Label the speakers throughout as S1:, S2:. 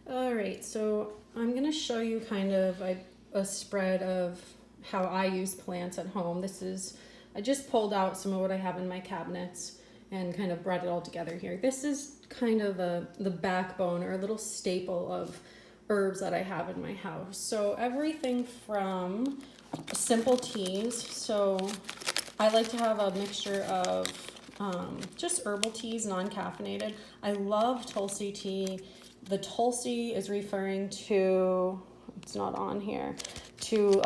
S1: All right, so I'm gonna show you kind of a spread of how I use plants at home. I just pulled out some of what I have in my cabinets and kind of brought it all together here. This is kind of the backbone or a little staple of herbs that I have in my house. So everything from simple teas. So I like to have a mixture of just herbal teas, non-caffeinated. I love Tulsi tea. The Tulsi is referring to, it's not on here, to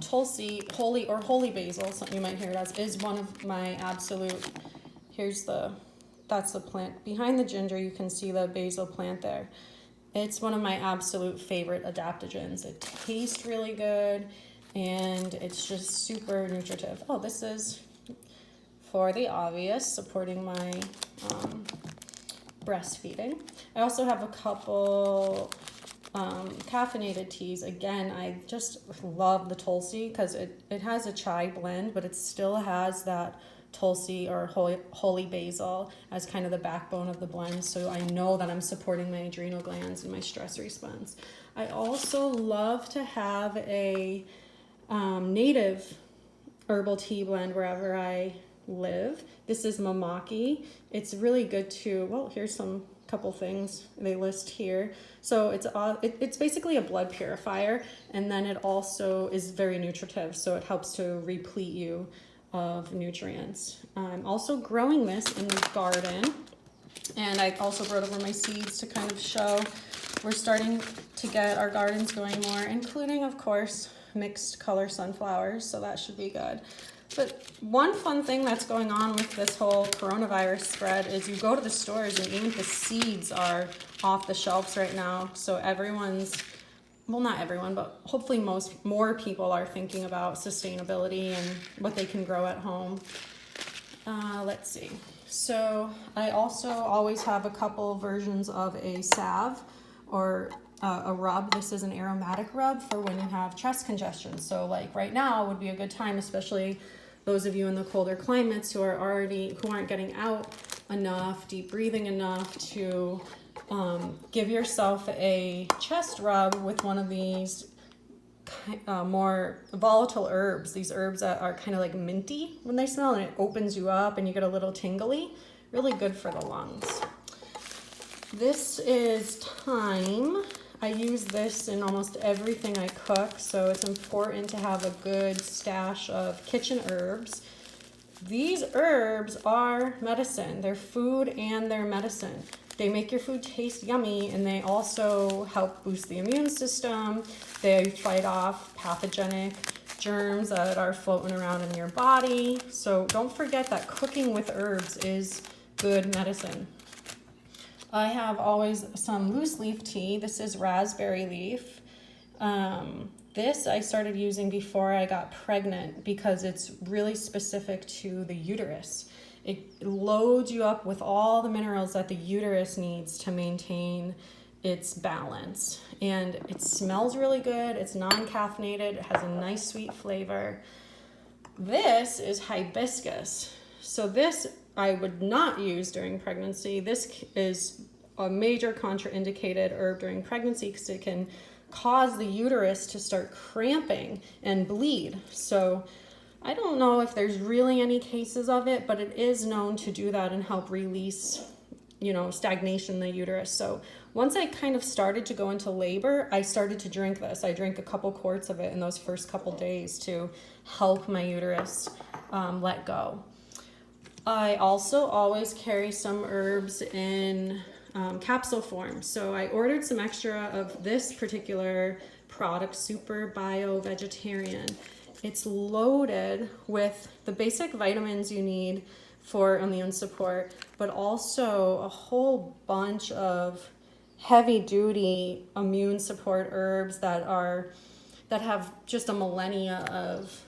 S1: Tulsi, holy basil, something you might hear it as, is one of my absolute, that's the plant. Behind the ginger, you can see the basil plant there. It's one of my absolute favorite adaptogens. It tastes really good and it's just super nutritive. Oh, this is for the obvious, supporting my breastfeeding. I also have a couple caffeinated teas. Again, I just love the Tulsi because it has a chai blend, but it still has that Tulsi or holy basil as kind of the backbone of the blend. So I know that I'm supporting my adrenal glands and my stress response. I also love to have a native herbal tea blend wherever I live. This is Mamaki. It's really good to, well, here's some couple things they list here. So it's basically a blood purifier, and then it also is very nutritive, so it helps to replete you of nutrients. I'm also growing this in the garden, and I also brought over my seeds to kind of show we're starting to get our gardens going more, including, of course, mixed color sunflowers, so that should be good. But one fun thing that's going on with this whole coronavirus spread is you go to the stores and even the seeds are off the shelves right now. So well, not everyone, but hopefully more people are thinking about sustainability and what they can grow at home. Let's see. So I also always have a couple versions of a salve or a rub. This is an aromatic rub for when you have chest congestion. So like right now would be a good time, especially those of you in the colder climates who aren't getting out enough, deep breathing enough to give yourself a chest rub with one of these more volatile herbs. These herbs that are kind of like minty when they smell, and it opens you up and you get a little tingly. Really good for the lungs. This is thyme. I use this in almost everything I cook, so it's important to have a good stash of kitchen herbs. These herbs are medicine. They're food and they're medicine. They make your food taste yummy, and they also help boost the immune system. They fight off pathogenic germs that are floating around in your body. So don't forget that cooking with herbs is good medicine. I have always some loose leaf tea. This is raspberry leaf. This I started using before I got pregnant because it's really specific to the uterus. It loads you up with all the minerals that the uterus needs to maintain its balance. And it smells really good. It's non-caffeinated. It has a nice sweet flavor. This is hibiscus. So this I would not use during pregnancy. This is a major contraindicated herb during pregnancy because it can cause the uterus to start cramping and bleed. So I don't know if there's really any cases of it, but it is known to do that and help release, stagnation in the uterus. So once I kind of started to go into labor, I started to drink this. I drank a couple quarts of it in those first couple days to help my uterus let go. I also always carry some herbs in capsule form. So I ordered some extra of this particular product, Super Bio Vegetarian. It's loaded with the basic vitamins you need for immune support, but also a whole bunch of heavy duty immune support herbs that have just a millennia of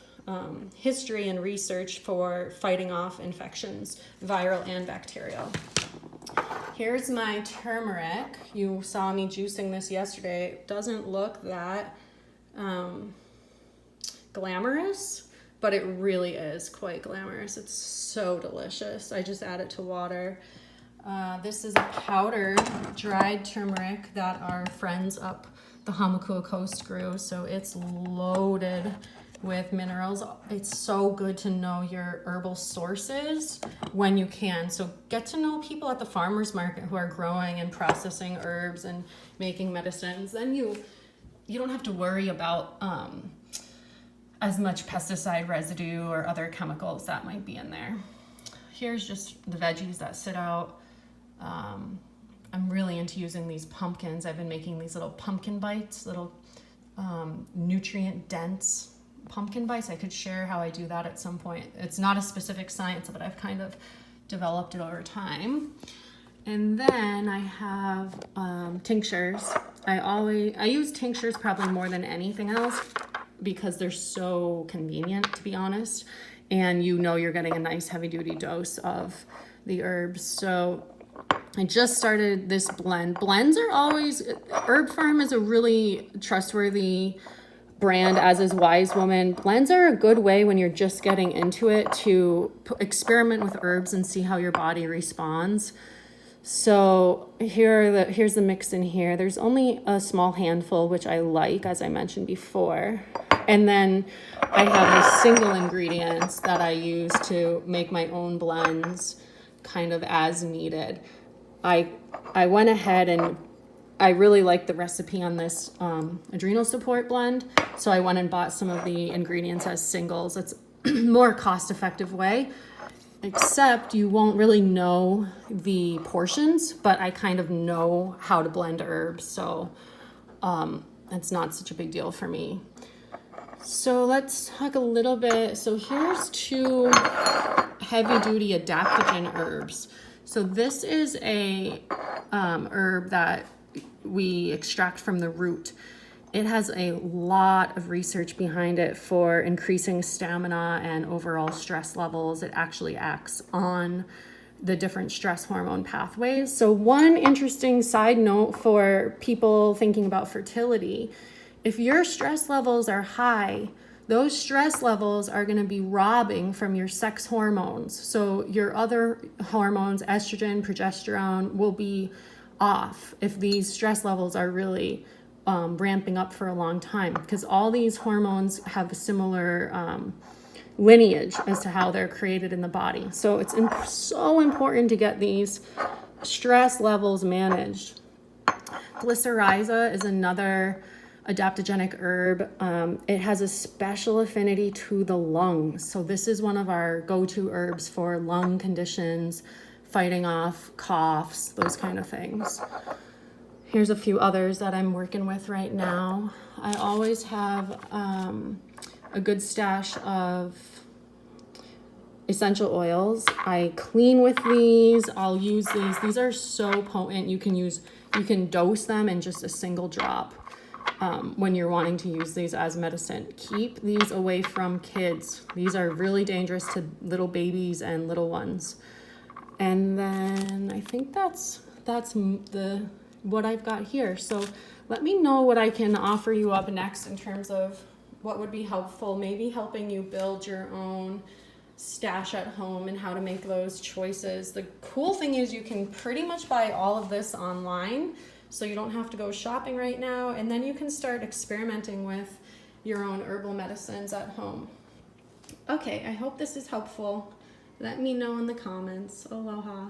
S1: history and research for fighting off infections, viral and bacterial. Here's my turmeric. You saw me juicing this yesterday. It doesn't look that glamorous, but it really is quite glamorous. It's so delicious. I just add it to water. This is a powdered dried turmeric that our friends up the Hamakua Coast grew. So it's loaded with minerals. It's so good to know your herbal sources when you can. So get to know people at the farmers market who are growing and processing herbs and making medicines. Then you don't have to worry about as much pesticide residue or other chemicals that might be in there. Here's just the veggies that sit out. I'm really into using these pumpkins. I've been making these little pumpkin bites, little nutrient dense pumpkin bites. I could share how I do that at some point. It's not a specific science, but I've kind of developed it over time. And then I have tinctures. I use tinctures probably more than anything else because they're so convenient, to be honest. And you know you're getting a nice heavy duty dose of the herbs. So I just started this blend. Blends are always, Herb Farm is a really trustworthy brand, as is Wise Woman. Blends are a good way when you're just getting into it to experiment with herbs and see how your body responds. So here's the mix in here. There's only a small handful, which I like, as I mentioned before. And then I have the single ingredients that I use to make my own blends kind of as needed. I went ahead and I really like the recipe on this adrenal support blend. So I went and bought some of the ingredients as singles. It's a more cost-effective way, except you won't really know the portions, but I kind of know how to blend herbs. So it's not such a big deal for me. So let's talk a little bit. So here's 2 heavy-duty adaptogen herbs. So this is a herb that we extract from the root. It has a lot of research behind it for increasing stamina and overall stress levels. It actually acts on the different stress hormone pathways. So one interesting side note for people thinking about fertility, if your stress levels are high, those stress levels are going to be robbing from your sex hormones. So your other hormones, estrogen, progesterone, will be off if these stress levels are really ramping up for a long time, because all these hormones have a similar lineage as to how they're created in the body. So it's so important to get these stress levels managed. Glycyrrhiza is another adaptogenic herb. It has a special affinity to the lungs. So this is one of our go-to herbs for lung conditions, fighting off coughs, those kind of things. Here's a few others that I'm working with right now. I always have a good stash of essential oils. I clean with these. I'll use these. These are so potent. You can dose them in just a single drop when you're wanting to use these as medicine. Keep these away from kids. These are really dangerous to little babies and little ones. And then I think that's what I've got here. So let me know what I can offer you up next in terms of what would be helpful, maybe helping you build your own stash at home and how to make those choices. The cool thing is you can pretty much buy all of this online, so you don't have to go shopping right now, and then you can start experimenting with your own herbal medicines at home. Okay, I hope this is helpful. Let me know in the comments. Aloha.